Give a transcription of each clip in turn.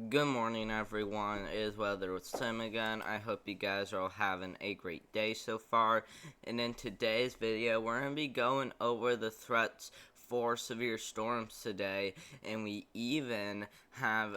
Good morning, everyone. It is Weather with Tim again. I hope you guys are all having a great day so far. And in today's video, we're going to be going over the threats for severe storms today, and we even have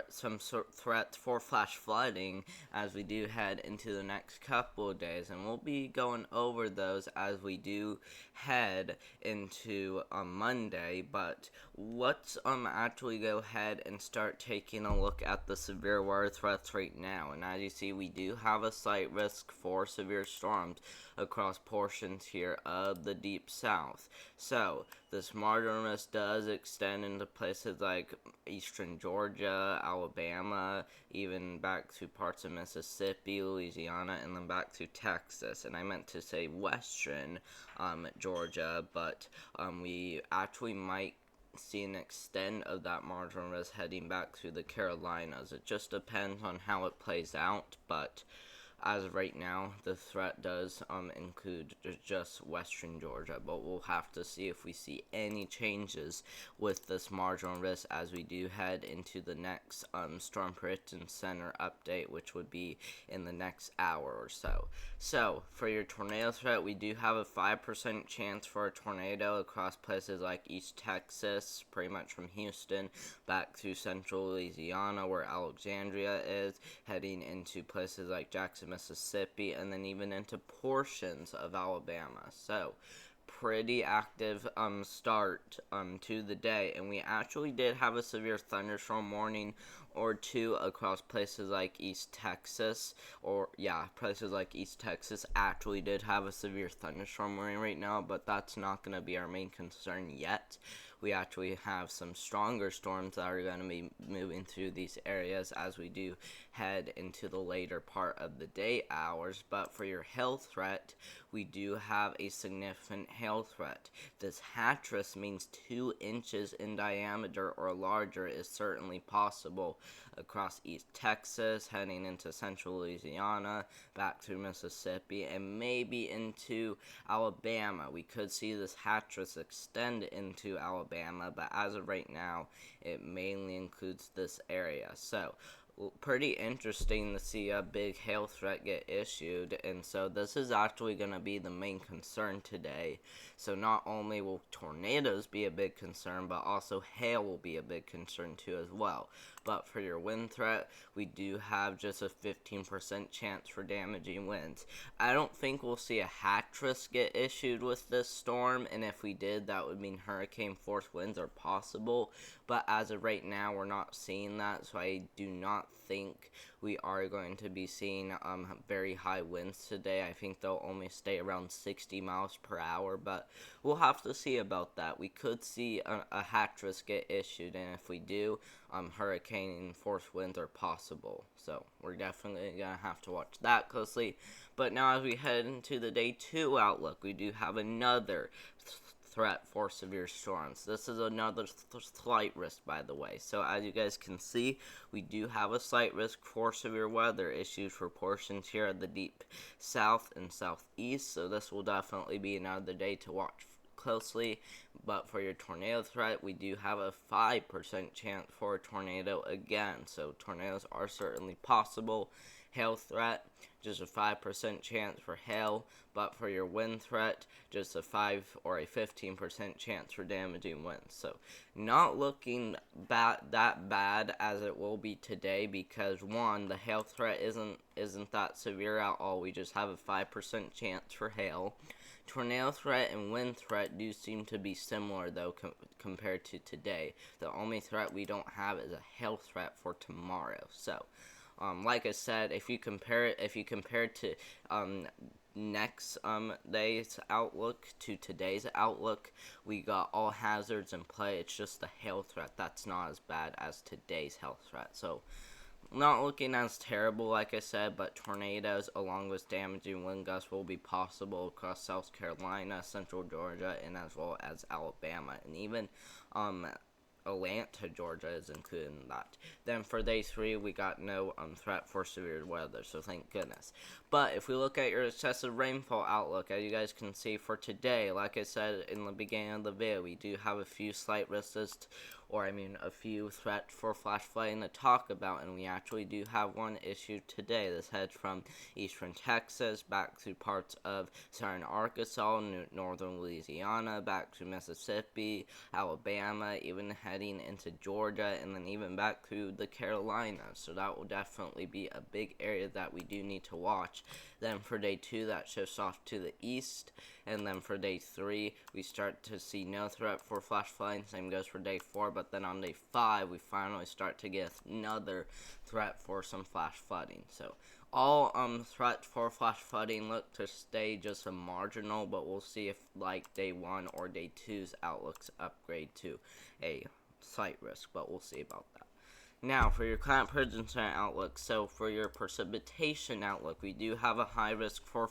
some sort of threat for flash flooding as we do head into the next couple of days, and we'll be going over those as we do head into Monday. But let's actually go ahead and start taking a look at the severe weather threats right now. And as you see, we do have a slight risk for severe storms across portions here of the deep south. So this margin risk does extend into places like eastern Georgia, Alabama, even back to parts of Mississippi, Louisiana, and then back to Texas. And I meant to say western Georgia, but we actually might see an extent of that marginal risk heading back to the Carolinas. It just depends on how it plays out, but as of right now, the threat does include just western Georgia, but we'll have to see if we see any changes with this marginal risk as we do head into the next Storm Prediction Center update, which would be in the next hour or so. So, for your tornado threat, we do have a 5% chance for a tornado across places like East Texas, pretty much from Houston back to central Louisiana, where Alexandria is, heading into places like Jackson, Mississippi, and then even into portions of Alabama. So, pretty active start to the day, and we actually did have a severe thunderstorm warning or two across places like East Texas, places like East Texas actually did have a severe thunderstorm warning right now, but that's not going to be our main concern yet. We actually have some stronger storms that are going to be moving through these areas as we do head into the later part of the day hours. But for your hail threat, we do have a significant hail threat. This hatch means 2 inches in diameter or larger is certainly possible across East Texas, heading into central Louisiana, back through Mississippi, and maybe into Alabama. We could see this hatch extend into Alabama, but as of right now, it mainly includes this area. So, pretty interesting to see a big hail threat get issued, and so this is actually going to be the main concern today. So not only will tornadoes be a big concern, but also hail will be a big concern too as well. But for your wind threat, we do have just a 15% chance for damaging winds. I don't think we'll see a hatch get issued with this storm, and if we did, that would mean hurricane force winds are possible. But as of right now, we're not seeing that, so I do not think we are going to be seeing very high winds today. I think they'll only stay around 60 miles per hour, but we'll have to see about that. We could see a hatch get issued, and if we do, hurricane force winds are possible. So we're definitely going to have to watch that closely. But now as we head into the day 2 outlook, we do have another threat for severe storms. This is another slight risk, by the way. So as you guys can see, we do have a slight risk for severe weather issues for portions here of the deep south and southeast. So this will definitely be another day to watch closely. But for your tornado threat, we do have a 5% chance for a tornado again. So tornadoes are certainly possible. Hail threat, just a 5% chance for hail, but for your wind threat, just a 5 or a 15% chance for damaging winds. So not looking that bad as it will be today, because one, the hail threat isn't that severe at all. We just have a 5% chance for hail. Tornado threat and wind threat do seem to be similar, though, compared to today. The only threat we don't have is a hail threat for tomorrow. So, like I said, if you compare it to next day's outlook to today's outlook, we got all hazards in play. It's just the hail threat that's not as bad as today's hail threat. So, not looking as terrible, like I said, but tornadoes along with damaging wind gusts will be possible across South Carolina, Central Georgia, and as well as Alabama, and even Atlanta, Georgia is included in that. Then for day 3, we got no threat for severe weather, so thank goodness. But if we look at your excessive rainfall outlook, as you guys can see for today, like I said in the beginning of the video, we do have a few slight risks a few threats for flash flooding to talk about, and we actually do have one issue today. This heads from eastern Texas back through parts of southern Arkansas, northern Louisiana, back to Mississippi, Alabama, even heading into Georgia, and then even back through the Carolinas. So that will definitely be a big area that we do need to watch. Then for day 2, that shifts off to the east, and then for day 3, we start to see no threat for flash flooding. Same goes for day 4, but then on day 5, we finally start to get another threat for some flash flooding. So all threats for flash flooding look to stay just a marginal, but we'll see if like day 1 or day 2's outlooks upgrade to a slight risk, but we'll see about that. Now, for your climate prediction outlook, so for your precipitation outlook, we do have a high risk for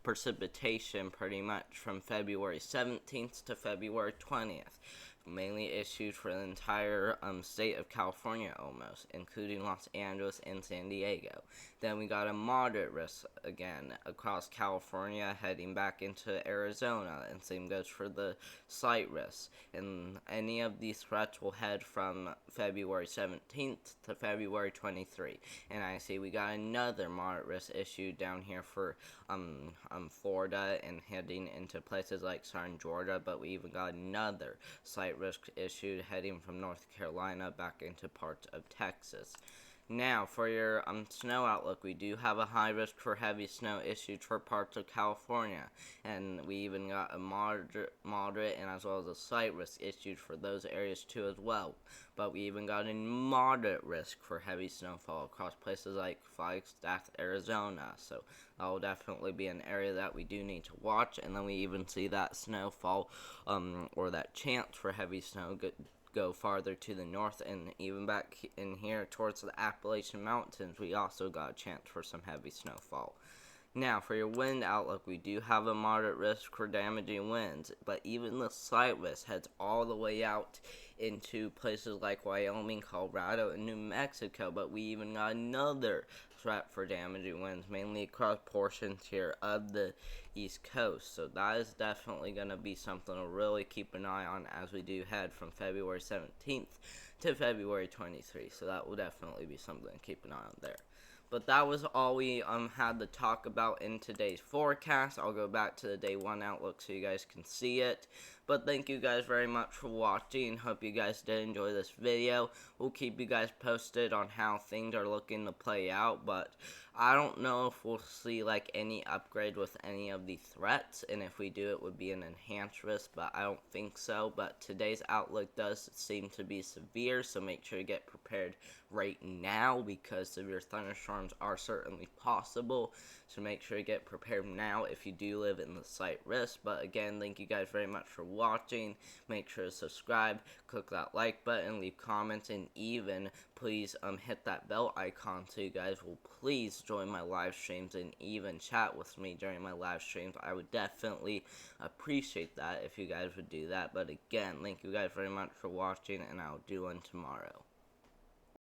precipitation pretty much from February 17th to February 20th. Mainly issued for the entire state of California almost, including Los Angeles and San Diego. Then we got a moderate risk again across California heading back into Arizona, and same goes for the slight risk. And any of these threats will head from February 17th to February 23. And I see we got another moderate risk issued down here for Florida and heading into places like southern Georgia, but we even got another slight risk issued heading from North Carolina back into parts of Texas. Now, for your snow outlook, we do have a high risk for heavy snow issued for parts of California, and we even got a moderate and as well as a slight risk issued for those areas too as well. But we even got a moderate risk for heavy snowfall across places like Flagstaff, Arizona, so that will definitely be an area that we do need to watch. And then we even see that snowfall, or that chance for heavy snow go farther to the north, and even back in here towards the Appalachian Mountains, we also got a chance for some heavy snowfall. Now, for your wind outlook, we do have a moderate risk for damaging winds, but even the slight risk heads all the way out into places like Wyoming, Colorado, and New Mexico, but we even got another threat for damaging winds, mainly across portions here of the East Coast. So that is definitely going to be something to really keep an eye on as we do head from February 17th to February 23. So that will definitely be something to keep an eye on there. But that was all we had to talk about in today's forecast. I'll go back to the day 1 outlook so you guys can see it. But thank you guys very much for watching. Hope you guys did enjoy this video. We'll keep you guys posted on how things are looking to play out. But I don't know if we'll see like any upgrade with any of the threats. And if we do, it would be an enhanced risk. But I don't think so. But today's outlook does seem to be severe. So make sure you get prepared right now, because severe thunderstorms are certainly possible. So make sure you get prepared now if you do live in the slight risk. But again, thank you guys very much for watching. Make sure to subscribe, click that like button, leave comments, and even please hit that bell icon so you guys will please join my live streams and even chat with me during my live streams. I would definitely appreciate that if you guys would do that. But again, thank you guys very much for watching, and I'll do one tomorrow.